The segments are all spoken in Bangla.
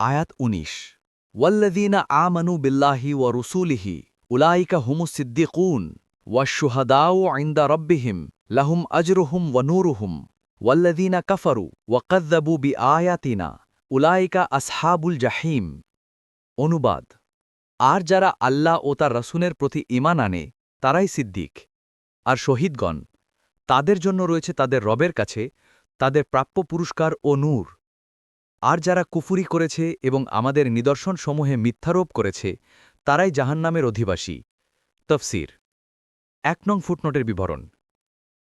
আয়াত ১৯ ওয়াল্লাযীনা আমানু বিল্লাহি ওয়া রুসুলিহি উলাইকা হুমুস সিদ্দিকুন ওয়াশ-শুহাদাউ ইনদা রাব্বিহিম লাহুম আজরুহুম ওয়া নূরুহুম ওয়াল্লাযীনা কাফারু ওয়া কাযযাবু বিআয়াতিনা উলাইকা আসহাবুল জাহিম। অনুবাদ: আর যারা আল্লাহ ও তার রাসূলের প্রতি ঈমান আনে তারাই সিদ্দিক আর শহীদগণ, তাদের জন্য রয়েছে তাদের রবের কাছে তাদের প্রাপ্য পুরস্কার ও নূর। আর যারা কুফুরি করেছে এবং আমাদের নিদর্শনসমূহে মিথ্যারোপ করেছে তারাই জাহান্নামের অধিবাসী। তফসির ১ নং ফুটনোটের বিবরণ।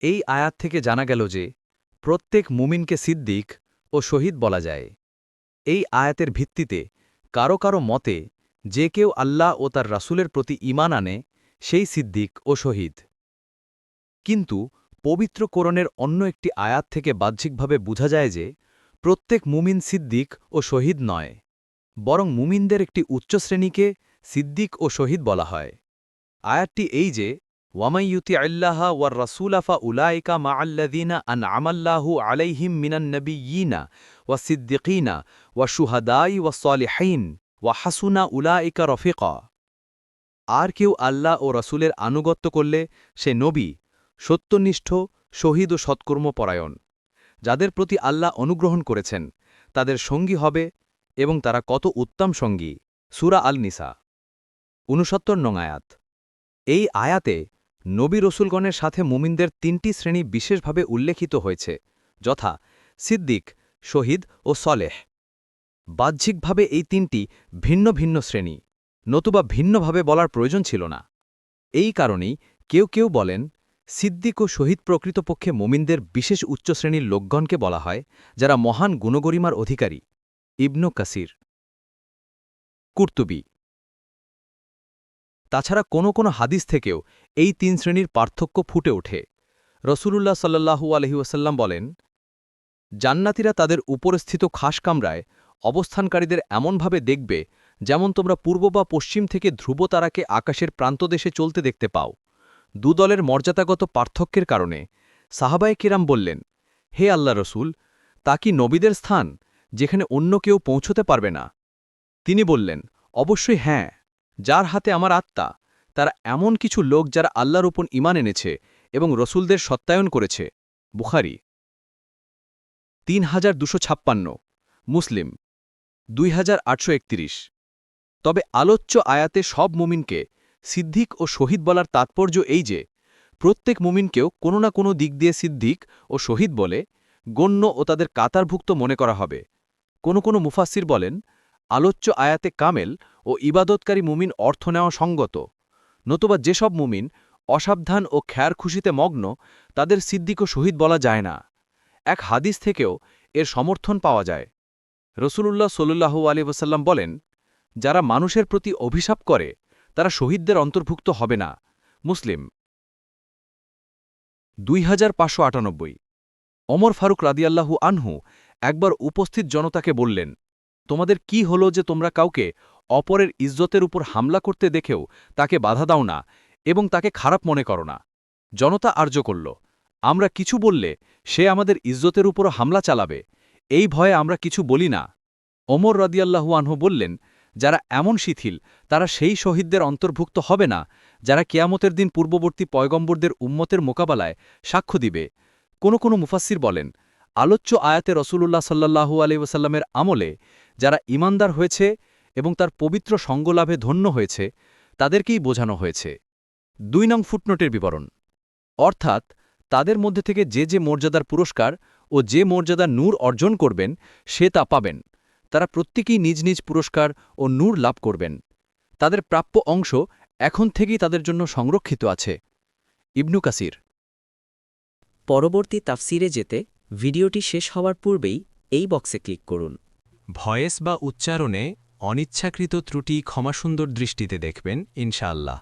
এই আয়াত থেকে জানা গেল যে প্রত্যেক মুমিনকে সিদ্দিক ও শহীদ বলা যায়। এই আয়াতের ভিত্তিতে কারো কারো মতে যে কেউ আল্লাহ ও তার রাসূলের প্রতি ঈমান আনে সেই সিদ্দিক ও শহীদ। কিন্তু পবিত্র কোরআনের অন্য একটি আয়াত থেকে বাহ্যিকভাবে বোঝা যায় যে প্রত্যেক মুমিন সিদ্দিক ও শহীদ নয়, বরং মুমিনদের একটি উচ্চ শ্রেণীকে সিদ্দিক ও শহীদ বলা হয়। আয়াতটি এই যে ওয়ামাই ইউতিআল্লাহা ওয়ার রাসূলা উলাইকা মাআল্লাযীনা আনআমাল্লাহু আলাইহিম মিনান নাবিয়্যিনা ওয়াস সিদ্দিকিনা ওয়াশ শুহাদাই ওয়াস সালিহিন ওয়া হাসুনা উলাইকা রফিকা। আর কেউ আল্লাহ ও রাসূলের আনুগত্য করলে সে নবী, সত্যনিষ্ঠ, শহীদ ও সৎকর্মপরায়ণ, যাদের প্রতি আল্লাহ অনুগ্রহণ করেছেন তাদের সঙ্গী হবে, এবং তারা কত উত্তম সঙ্গী। সূরা আল-নিসা ৬৯ নং আয়াত। এই আয়াতে নবী রসুলগণের সাথে মুমিনদের ৩টি শ্রেণী বিশেষভাবে উল্লেখিত হয়েছে, যথা সিদ্দিক, শহীদ ও সলেহ। বাহ্যিকভাবে এই ৩টি ভিন্ন ভিন্ন শ্রেণী, নতুবা ভিন্নভাবে বলার প্রয়োজন ছিল না। এই কারণেই কেউ কেউ বলেন সিদ্দিক ও শহীদ প্রকৃতপক্ষে মুমিনদের বিশেষ উচ্চ শ্রেণীর লোকগণকে বলা হয়, যারা মহান গুণগরিমার অধিকারী। ইবনু কাসির। কুর্তুবী। তাছাড়া কোনো হাদিস থেকেও এই ৩ শ্রেণীর পার্থক্য ফুটে ওঠে। রসূলুল্লাহ সাল্লাল্লাহু আলাইহি ওয়াসাল্লাম বলেন, জান্নাতীরা তাদের উপরস্থিত খাস কামরায় অবস্থানকারীদের এমনভাবে দেখবে যেমন তোমরা পূর্ব বা পশ্চিম থেকে ধ্রুবতারাকে আকাশের প্রান্তদেশে চলতে দেখতে পাও। দুদলের মর্যাদাগত পার্থক্যের কারণে সাহাবায়ে কিরাম বললেন, হে আল্লাহ রসূল, তা কি নবীদের স্থান, যেখানে অন্য কেউ পৌঁছতে পারবে না? তিনি বললেন, অবশ্যই হ্যাঁ, যার হাতে আমার আত্মা, তারা এমন কিছু লোক যারা আল্লাহর উপর ঈমান এনেছে এবং রসূলদের সত্যায়ন করেছে। বুখারী ৩২৫৬, মুসলিম ২৮৩১। তবে আলোচ্য আয়াতে সব মুমিনকে সিদ্দিক ও শহীদ বলার তাৎপর্য এই যে প্রত্যেক মুমিনকেও কোনো না কোনো দিক দিয়ে সিদ্দিক ও শহীদ বলে গণ্য ও তাদের কাতারভুক্ত মনে করা হবে। কোনো মুফাসসির বলেন, আলোচ্য আয়াতে কামেল ও ইবাদতকারী মুমিন অর্থ নেওয়া সঙ্গত, নতুবা যেসব মুমিন অসাবধান ও খ্যার খুশিতে মগ্ন তাদের সিদ্দিক ও শহীদ বলা যায় না। এক হাদিস থেকেও এর সমর্থন পাওয়া যায়। রসূলুল্লাহ সাল্লাল্লাহু আলাইহি ওয়াসাল্লাম বলেন, যারা মানুষের প্রতি অভিশাপ করে তারা শহীদদের অন্তর্ভুক্ত হবে না। মুসলিম ২৫৯৮। ওমর ফারুক রাদিয়াল্লাহু আনহু একবার উপস্থিত জনতাকে বললেন, তোমাদের কি হলো যে তোমরা কাউকে অপরের ইজ্জতের উপর হামলা করতে দেখেও তাকে বাধা দাও না এবং তাকে খারাপ মনে করো না? জনতা আর্য করল, আমরা কিছু বললে সে আমাদের ইজ্জতের উপরও হামলা চালাবে, এই ভয়ে আমরা কিছু বলি না। ওমর রাদিয়াল্লাহু আনহু বললেন, যারা এমন শিথিল তারা সেই শহীদদের অন্তর্ভুক্ত হবে না যারা কিয়ামতের দিন পূর্ববর্তী পয়গম্বরদের উম্মতের মোকাবেলায় সাক্ষ্য দিবে। কোনো মুফাসসির বলেন, আলোচ্য আয়াতে রসূলুল্লাহ সাল্লাল্লাহু আলাইহি ওয়াসাল্লামের আমলে যারা ঈমানদার হয়েছে এবং তার পবিত্র সঙ্গলাভে ধন্য হয়েছে তাদেরকেই বোঝানো হয়েছে। ২ নং ফুটনোটের বিবরণ। অর্থাৎ তাদের মধ্যে থেকে যে মর্যাদার পুরস্কার ও যে মর্যাদার নূর অর্জন করবেন সে তা পাবেন। তারা প্রত্যেকেই নিজ নিজ পুরস্কার ও নূর লাভ করবেন। তাদের প্রাপ্য অংশ এখন থেকেই তাদের জন্য সংরক্ষিত আছে। ইবনু কাসির। পরবর্তী তাফসিরে যেতে ভিডিওটি শেষ হওয়ার পূর্বেই এই বক্সে ক্লিক করুন। ভয়েস বা উচ্চারণে অনিচ্ছাকৃত ত্রুটি ক্ষমাসুন্দর দৃষ্টিতে দেখবেন ইনশাআল্লাহ।